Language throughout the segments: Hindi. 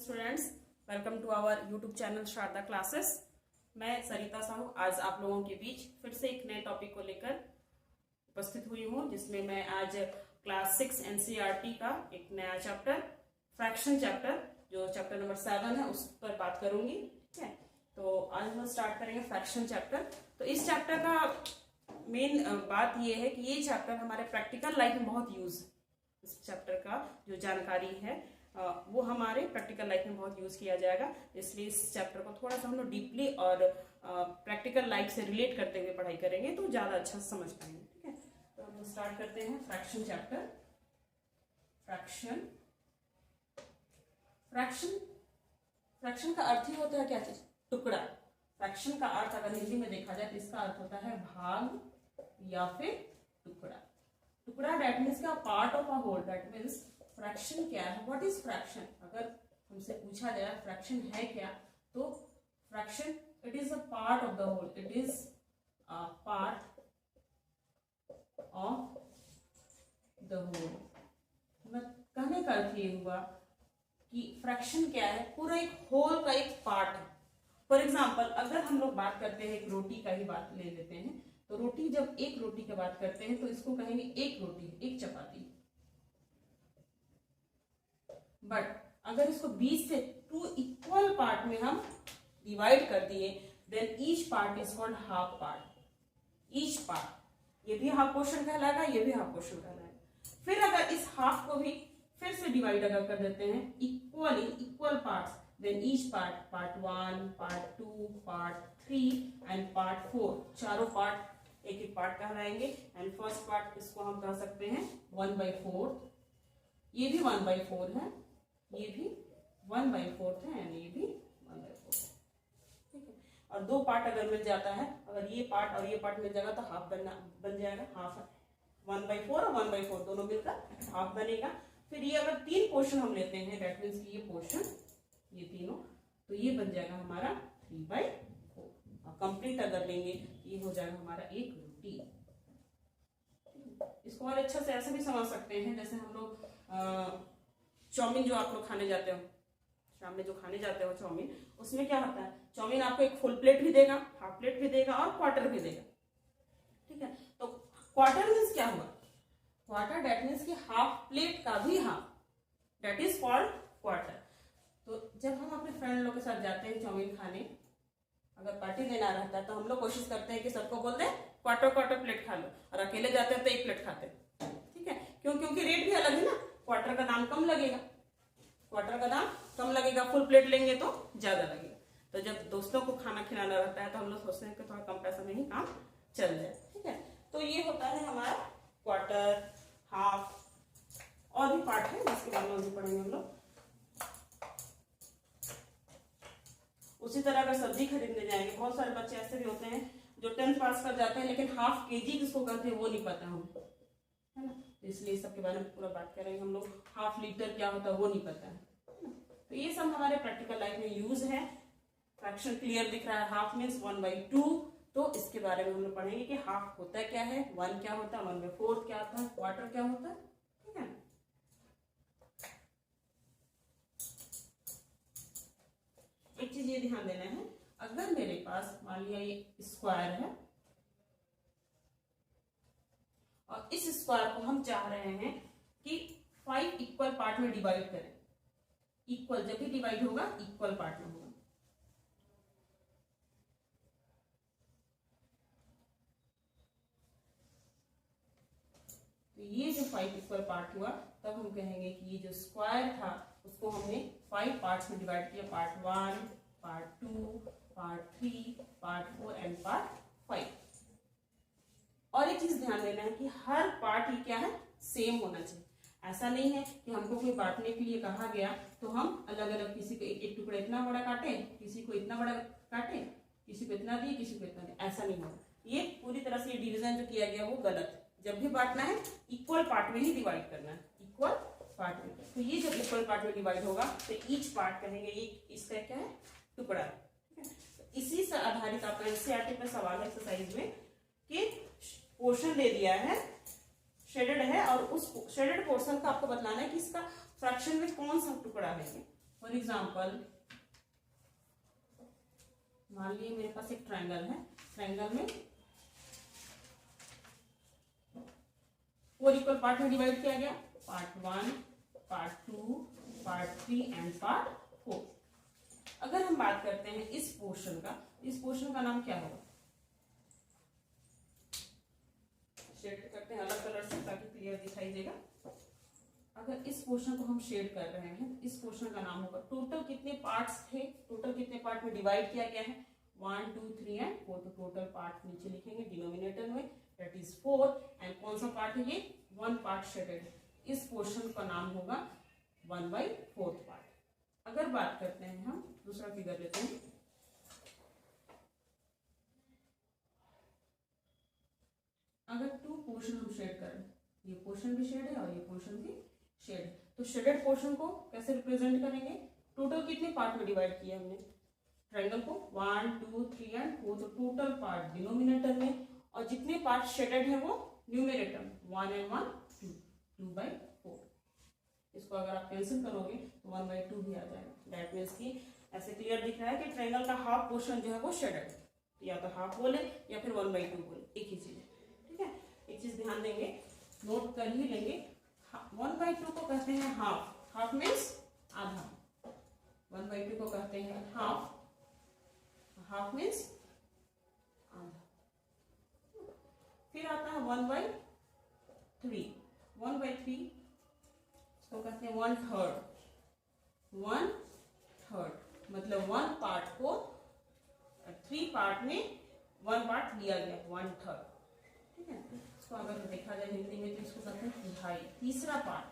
Students, welcome to our YouTube channel Sharada classes. मैं सरिता साहू आज आप लोगों के बीच फिर से एक नए टॉपिक को लेकर उपस्थित हुई हूँ, जिसमें मैं आज क्लास 6 एनसीईआरटी का एक नया चैप्टर फ्रैक्शन चैप्टर जो चैप्टर नंबर 7 है उस पर बात करूंगी। ठीक है, तो आज हम स्टार्ट करेंगे फ्रैक्शन चैप्टर। तो इस चैप्टर का मेन बात यह है कि ये चैप्टर हमारे प्रैक्टिकल लाइफ में बहुत यूज, इस चैप्टर का जो जानकारी है वो हमारे प्रैक्टिकल लाइफ में बहुत यूज किया जाएगा। इसलिए इस चैप्टर को थोड़ा सा हम लोग डीपली और प्रैक्टिकल लाइफ से रिलेट करते हुए पढ़ाई करेंगे तो ज्यादा अच्छा समझ पाएंगे। ठीक है, तो हम स्टार्ट करते हैं फ्रैक्शन चैप्टर। फ्रैक्शन का अर्थ ही होता है क्या चीज? टुकड़ा। फ्रैक्शन का अर्थ अगर हिंदी में देखा जाए तो इसका अर्थ होता है भाग या फिर टुकड़ा। टुकड़ा दैट मीन्स क्या? Part of a whole. That means fraction क्या है? What is fraction? अगर हमसे पूछा जाए फ्रैक्शन है क्या, तो fraction it is a part of the whole, it is a part of the whole. कहने का अर्थ ये हुआ कि फ्रैक्शन क्या है? पूरा एक होल का एक पार्ट है। फॉर एग्जाम्पल अगर हम लोग बात करते हैं एक रोटी का ही बात ले लेते हैं, तो रोटी, जब एक रोटी की बात करते हैं तो इसको कहेंगे एक रोटी, एक चपाती। बट अगर इसको 20 से 2 इक्वल पार्ट में हम डिवाइड कर दिए, then each part is called half part. Each part, ये भी हाफ पोर्शन कहलाएगा, ये भी हाफ पोर्शन कहलाएगा। फिर अगर इस हाफ को भी फिर से डिवाइड अगर कर देते हैं equally, equal parts, then each part, part 1, part 2, part 3 and part 4, चारों पार्ट एक एक पार्ट कहलाएंगे। एंड फर्स्ट पार्ट इसको हम कह सकते हैं 1/4, ये भी 1/4 है, ये भी 1/4 है एंड ये भी 1/4। ठीक है, और दो पार्ट अगर मिल जाता है, अगर ये पार्ट और ये पार्ट मिल जाएगा तो हाफ बन जाएगा। हाफ 1/4 और 1/4 दोनों मिलकर हाफ बनेगा। फिर ये अगर 3 पोर्शन हम लेते हैं, दैट मीन्स कि ये पोर्शन, ये तीनों, तो ये बन जाएगा हमारा 3/4। और कंप्लीट अगर लेंगे ये हो जाएगा हमारा एक रोटी। इसको और अच्छा से ऐसे भी समझ सकते हैं, जैसे हम लोग चाउमीन जो आप लोग खाने जाते हो, शाम में जो खाने जाते हो चाउमीन, उसमें क्या होता है? चाउमीन आपको एक फुल प्लेट भी देगा, हाफ प्लेट भी देगा और क्वार्टर भी देगा। ठीक है, तो क्वार्टर मीन्स क्या हुआ? क्वार्टर दैट मीन्स कि हाफ प्लेट का भी half, that is called quarter. तो जब हम अपने फ्रेंड लोग के साथ जाते हैं चाउमीन खाने, अगर पार्टी देना रहता है तो हम लोग कोशिश करते हैं कि सबको बोल दें क्वार्टर क्वार्टर प्लेट खा लो, और अकेले जाते हैं तो एक प्लेट खाते हैं। ठीक है, क्योंकि रेट भी अलग है ना, क्वार्टर का दाम कम लगेगा, क्वार्टर का दाम कम लगेगा, फुल प्लेट लेंगे तो ज्यादा लगेगा। तो जब दोस्तों को खाना खिलाना रहता है तो हम लोग सोचते हैं कि थोड़ा कम पैसा में ही काम चल जाए। ठीक है, तो ये होता है हमारा क्वार्टर, हाफ, और भी पार्ट है जिसके बारे में भी पढ़ेंगे हम लोग। उसी तरह अगर सब्जी खरीदने जाएंगे, बहुत सारे बच्चे ऐसे भी होते हैं जो 10th पास कर जाते हैं लेकिन हाफ केजी किसको कहते हैं वो नहीं पता हमको, है ना। इसलिए सबके बारे में पूरा बात करेंगे हम लोग। हाफ लीटर क्या होता है वो नहीं पता है। तो ये सब हमारे प्रैक्टिकल लाइफ में यूज है। फ्रैक्शन क्लियर दिख रहा है, हाफ मीन्स 1/2। तो इसके बारे में हम लोग पढ़ेंगे कि हाफ होता है क्या है, 1 क्या होता है, 1/4 क्या होता है, क्वार्टर क्या होता है। ठीक है, एक चीज ये ध्यान देना है, अगर मेरे पास मान लिया ये स्क्वायर है और इस स्क्वायर को हम चाह रहे हैं कि 5 इक्वल पार्ट में डिवाइड करें। इक्वल जब भी डिवाइड होगा इक्वल पार्ट में होगा। तो ये जो 5 इक्वल पार्ट हुआ, तब हम कहेंगे कि ये जो स्क्वायर था उसको हमने 5 पार्ट्स में डिवाइड किया, part 1, part 2, part 3, part 4 and part 5। और एक चीज ध्यान देना है कि हर पार्ट ही क्या है, सेम होना चाहिए। ऐसा नहीं है कि हमको कोई बांटने के लिए कहा गया तो हम अलग अलग, किसी को एक टुकड़ा इतना बड़ा काटे, किसी को इतना बड़ा काटे, किसी को इतना दिए, किसी को इतना दिए, ऐसा नहीं होगा। ये पूरी तरह से डिवीजन जो किया गया वो गलत है। जब भी बांटना है इक्वल पार्ट में ही डिवाइड करना है, इक्वल पार्ट में। तो ये जब इक्वल पार्ट में डिवाइड होगा तो ईच पार्ट कहेंगे ये इसका क्या है, टुकड़ा है। ठीक है, तो इसी से आधारित आपका एनसीईआरटी पे सवाल है एक्सरसाइज में कि पोर्शन दे दिया है, शेडेड है, और उस शेडेड पोर्शन का आपको बतलाना है कि इसका फ्रैक्शन में कौन सा टुकड़ा है। फॉर एग्जाम्पल मान लीजिए मेरे पास एक ट्रायंगल है, ट्रायंगल में 4 इक्वल पार्ट में डिवाइड किया गया, part 1, part 2, part 3 and part 4। अगर हम बात करते हैं इस पोर्शन का, इस पोर्शन का नाम क्या होगा? शेड करते हैं अलग कलर से ताकि क्लियर दिखाई देगा। अगर इस पोर्शन को हम शेड कर रहे हैं, इस पोर्शन का नाम होगा, टोटल कितने पार्ट्स थे, टोटल कितने पार्ट में डिवाइड किया गया है, 1 2 3 एंड 4। तो टोटल पार्ट नीचे लिखेंगे डिनोमिनेटर में, दैट इज 4। एंड कौन सा पार्ट है ये? 1 पार्ट शेडेड। इस पोर्शन का नाम होगा 1/4 पार्ट। अगर बात करते हैं हम दूसरा फिगर लेते हैं, अगर 2 पोर्शन हम शेड करें, ये पोर्शन भी शेड है और ये पोर्शन भी शेड है, तो शेडेड पोर्शन को कैसे रिप्रेजेंट करेंगे? टोटल कितने पार्ट में डिवाइड किया हमने ट्रायंगल को? 1 2 3 एंड 4। तो टोटल पार्ट डिनोमिनेटर में और जितने पार्ट शेडेड है वो न्यूमरेटर में, 1 एंड 1 2, 2/4। इसको अगर आप कैंसिल करोगे तो 1/2 भी आ जाएगा। दैट मीन्स कि ऐसे क्लियर दिख रहा है कि ट्रायंगल का हाफ पोर्शन जो है वो शेडेड है, तो या तो हाफ बोले या फिर 1/2 बोले, एक ही चीज है। ठीक है, एक चीज ध्यान देंगे, नोट कर ही लेंगे, 1/2 को कहते हैं हाफ, हाफ मीन्स आधा, 1/2 को कहते हैं हाफ, हाफ मीन्स आधा। फिर आता है 1/3, 1/3 इसको कहते हैं 1/3, 1/3 मतलब 1 पार्ट को 3 पार्ट में 1 पार्ट लिया गया, 1/3। ठीक है, इसको अगर देखा जाए हिंदी में तो इसको कहते हैं तिहाई, तीसरा पार्ट।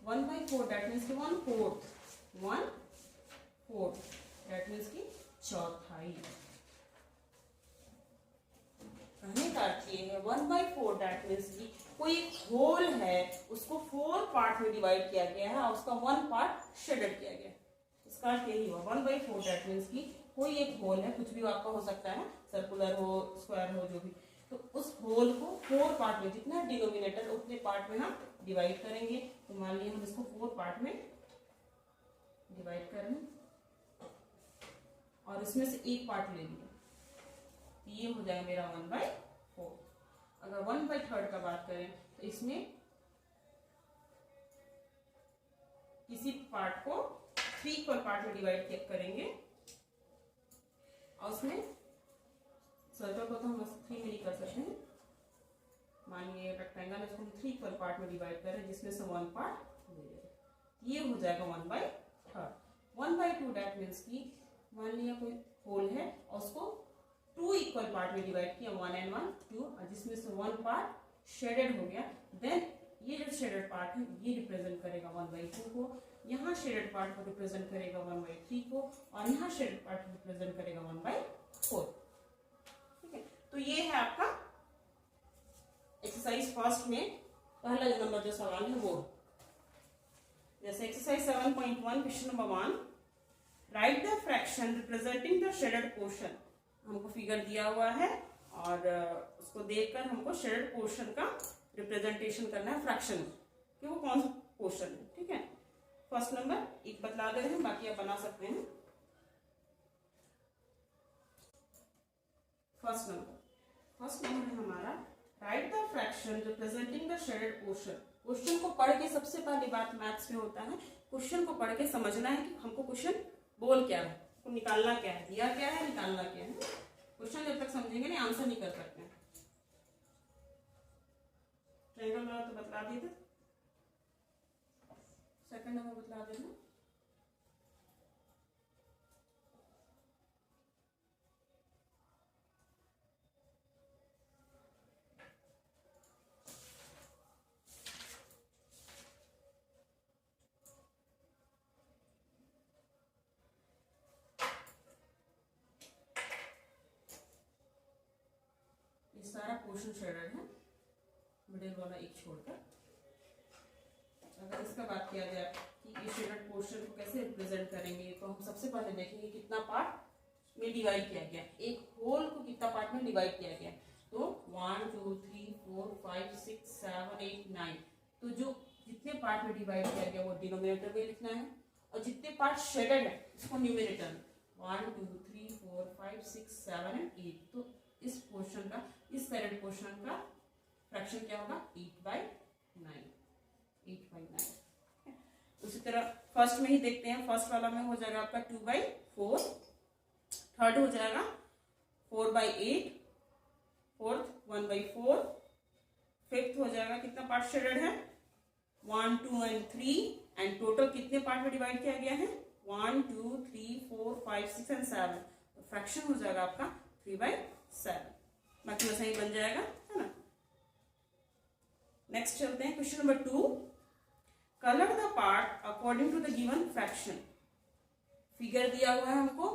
1/4 दैट मीन्स की 1/4, 1/4 दैट मीन्स की चौथाई। कहने का अर्थ ये है 1/4 दैट मीन्स की कोई एक होल है उसको 4 पार्ट में डिवाइड किया गया है और उसका 1 पार्ट शेडेड किया गया है। इसका अर्थ यही हुआ 1/4 दैट मीन्स की कोई एक होल है, कुछ भी आपका हो सकता है, सर्कुलर हो, स्क्वायर हो, जो भी, तो उस होल को 4 पार्ट में, जितना डिनोमिनेटर उतने पार्ट में हम डिवाइड करेंगे। तो मान लीजिए हम इसको 4 पार्ट में डिवाइड कर रहे हैं और इसमें से एक पार्ट ले लिया, ये हो जाएगा मेरा 1/4। अगर 1/3 का बात करें तो इसमें किसी पार्ट को 3 इक्वल पार्ट में डिवाइड करेंगे और उसमें सर्कल को तो हम 3 में नहीं कर सकते हैं, मान लीजिए रेक्टेंगल, इसको हम 3 इक्वल पार्ट में डिवाइड करें जिसमें से 1 पार्ट ले लें, ये हो जाएगा 1/3। 1/2 दैट मीन्स की मान लिया कोई होल है और उसको 2 इक्वल पार्ट में डिवाइड किया, 1 एंड 1 2, और जिसमें से 1 पार्ट शेडेड हो गया, देन ये जो शेडेड पार्ट है ये रिप्रेजेंट करेगा 1/2 को, यहाँ शेडेड पार्ट को रिप्रेजेंट करेगा 1/3 को, और यहाँ शेडेड पार्ट रिप्रेजेंट करेगा 1/4। ठीक है, तो ये है आपका एक्सरसाइज फर्स्ट में पहला नंबर जो सवाल है वो। जैसे exercise 7.1 question number 1, right the fraction representing the shaded portion. हमको फिगर दिया हुआ है और उसको देखकर हमको शेडेड पोर्शन का रिप्रेजेंटेशन करना है फ्रैक्शन कि वो कौन सा पोर्शन है। ठीक है, फर्स्ट नंबर एक बतला दे रहे हैं, बाकी आप बना सकते हैं। फर्स्ट नंबर है हमारा, right the fraction representing the shaded portion. Question को पढ़ के सबसे पहली बात मैथ्स में होता है, क्वेश्चन को पढ़ के समझना है कि हमको क्वेश्चन बोल क्या है, को निकालना क्या है, दिया क्या है, निकालना क्या है। क्वेश्चन जब तक समझेंगे नहीं आंसर नहीं कर सकते हैं। ट्रायंगल वाला तो बतला दिए थे, सेकंड नंबर बतला देना। सारा पोर्शन शेडेड है, मिडिल वाला एक छोड़कर। अगर इसका बात किया जाए कि ये शेडेड पोर्शन को कैसे रिप्रेजेंट करेंगे, तो हम सबसे पहले देखेंगे कितना पार्ट में डिवाइड किया गया, एक होल को कितना पार्ट में डिवाइड किया गया। तो 1 2 3 4 5 6 7 8 9, तो जो जितने पार्ट में डिवाइड किया गया वो डिनोमिनेटर में लिखना है और जितने पार्ट शेडेड है इसको न्यूमरेटर 1 2 3 4 5 6 7 एंड 8, तो इस पोर्शन का, इस शेडेड पोर्शन का फ्रैक्शन क्या होगा 8/9, 8/9। उसी तरह फर्स्ट में ही देखते हैं, फर्स्ट वाला में हो जाएगा आपका 2/4, थर्ड हो जाएगा 4/8, फोर्थ 1/4, फिफ्थ हो जाएगा कितना पार्ट शेडेड है 1 2 एंड 3, एंड टोटल कितने पार्ट में डिवाइड किया गया है 1 2 3 4 5 6 एंड 7, तो फ्रैक्शन हो जाएगा आपका 3/7, बाकी वैसा ही बन जाएगा, है ना। नेक्स्ट चलते हैं question number 2, colour the part according to the given fraction. Figure दिया हुआ है हमको,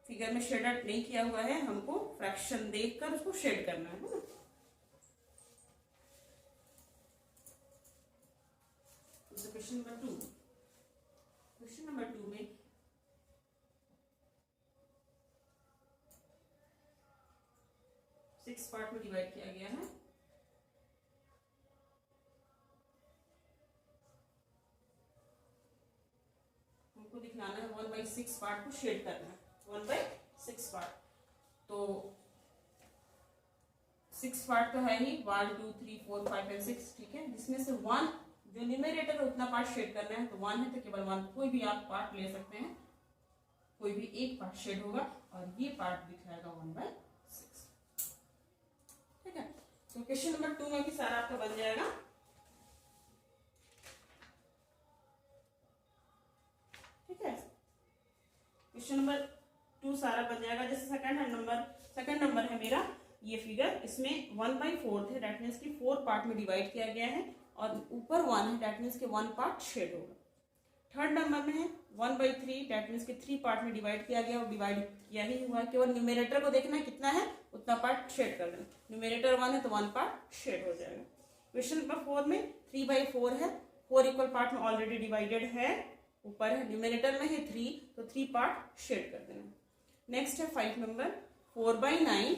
फिगर में शेड आउट नहीं किया हुआ है, हमको फ्रैक्शन देखकर उसको शेड करना है ना। क्वेश्चन नंबर 2, क्वेश्चन नंबर 2 में सिक्स पार्ट में डिवाइड किया गया है। हमको दिखलाना है 1/6 पार्ट को शेड करना है, 1/6 पार्ट, तो 6 पार्ट तो है ही 1 2 3 4 5 एंड 6, ठीक है, जिसमें से 1 जो न्यूमरेटर है उतना पार्ट शेड करना है, तो 1 है तो केवल 1, कोई भी आप पार्ट ले सकते हैं, कोई भी एक पार्ट शेड होगा और ये पार्ट दिखाएगा 1/6, ठीक है। तो क्वेश्चन नंबर 2 में भी सारा आपका बन जाएगा। ठीक है, क्वेश्चन नंबर 2 सारा बन जाएगा। जैसे सेकंड नंबर है मेरा ये फिगर, इसमें 1/4 है, दैट मीन्स कि 4 पार्ट में डिवाइड किया गया है और ऊपर 1 है, दैट मीन्स कि 1 पार्ट शेड होगा। थर्ड नंबर में है 1/3, दैट मीन्स कि 3 पार्ट में डिवाइड किया गया और डिवाइड किया ही हुआ है, केवल न्यूमरेटर को देखना है कितना है उतना पार्ट शेड कर देना, न्यूमरेटर 1 है तो 1 पार्ट शेड हो जाएगा। क्वेश्चन नंबर 4 में 3/4 है, 4 इक्वल पार्ट में ऑलरेडी डिवाइडेड है, ऊपर है, न्यूमरेटर में है 3 तो 3 पार्ट शेड कर देना। नेक्स्ट है 5 number 4/9,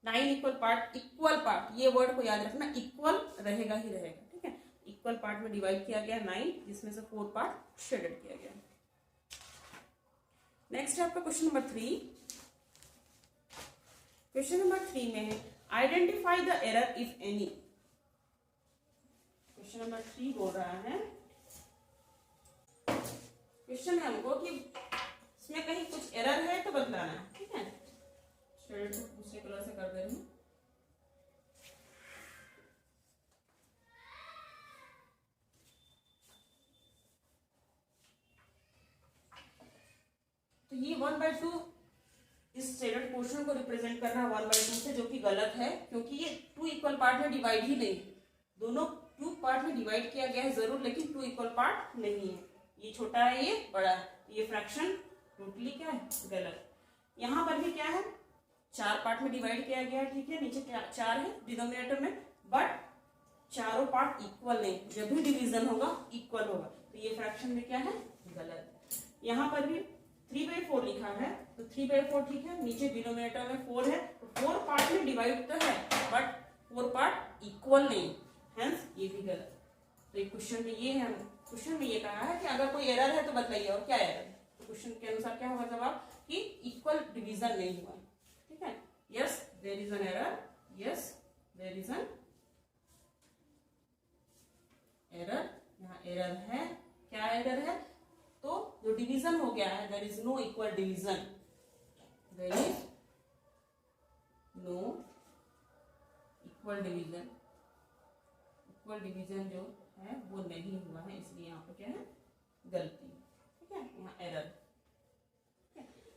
9 equal part, equal part ये वर्ड को याद रखना, इक्वल रहेगा ही रहेगा, ठीक है, इक्वल पार्ट में डिवाइड किया गया 9, जिसमें से 4 पार्ट शेडेड किया गया। नेक्स्ट है आपका क्वेश्चन नंबर 3, क्वेश्चन नंबर 3 में है identify the error if any. Question number 3 बोल रहा है, क्वेश्चन है हमको कि इसमें कहीं कुछ एरर है तो बतलाना है, ठीक है, शेड को दूसरे कलर से कर दे रही हूं। तो ये 1/2 इस शेडेड पोर्शन को रिप्रेजेंट कर रहा है 1/2 से, जो कि गलत है क्योंकि ये 2 इक्वल पार्ट में डिवाइड ही नहीं, दोनों 2 पार्ट में डिवाइड किया गया है जरूर, लेकिन 2 इक्वल पार्ट नहीं है, ये छोटा है ये बड़ा है, ये फ्रैक्शन टोटली क्या है गलत। यहां पर भी क्या है 4 पार्ट में डिवाइड किया गया है, ठीक है, नीचे 4 है डिनोमिनेटर में, बट चारों पार्ट इक्वल नहीं, जब भी डिवीजन होगा इक्वल होगा, तो ये फ्रैक्शन में क्या है गलत। यहाँ पर भी 3/4 लिखा है, तो 3/4 ठीक है, नीचे डिनोमिनेटर में 4 है, तो 4 पार्ट में डिवाइड तो है बट 4 पार्ट इक्वल नहीं, हेंस ये भी गलत। तो एक क्वेश्चन में ये है, क्वेश्चन में ये कहा है कि अगर कोई एरर है तो बताइए, और क्या एरर है, तो क्वेश्चन के अनुसार क्या होगा जवाब कि इक्वल डिवीजन नहीं हुआ, ठीक है, yes there is an error, yes there is an error, यहाँ एरर है, क्या एरर है, तो जो डिवीजन हो गया है there is no equal division, there is no equal division, equal division जो है वो नहीं हुआ है, इसलिए यहाँ पे क्या है गलती, ठीक है, यहाँ एरर।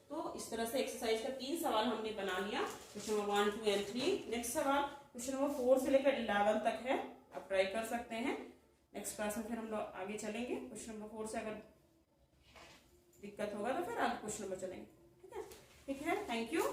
तो इस तरह से एक्सरसाइज का 3 सवाल हमने बना लिया, क्वेश्चन नंबर 1 2 एंड 3। नेक्स्ट सवाल क्वेश्चन नंबर 4 से लेकर 11 तक है, आप ट्राई कर सकते हैं। नेक्स्ट क्लास में फिर हम लोग आगे चलेंगे, क्वेश्चन नंबर 4 से अगर दिक्कत होगा तो फिर आगे क्वेश्चन नंबर चलेंगे, ठीक है, थैंक यू।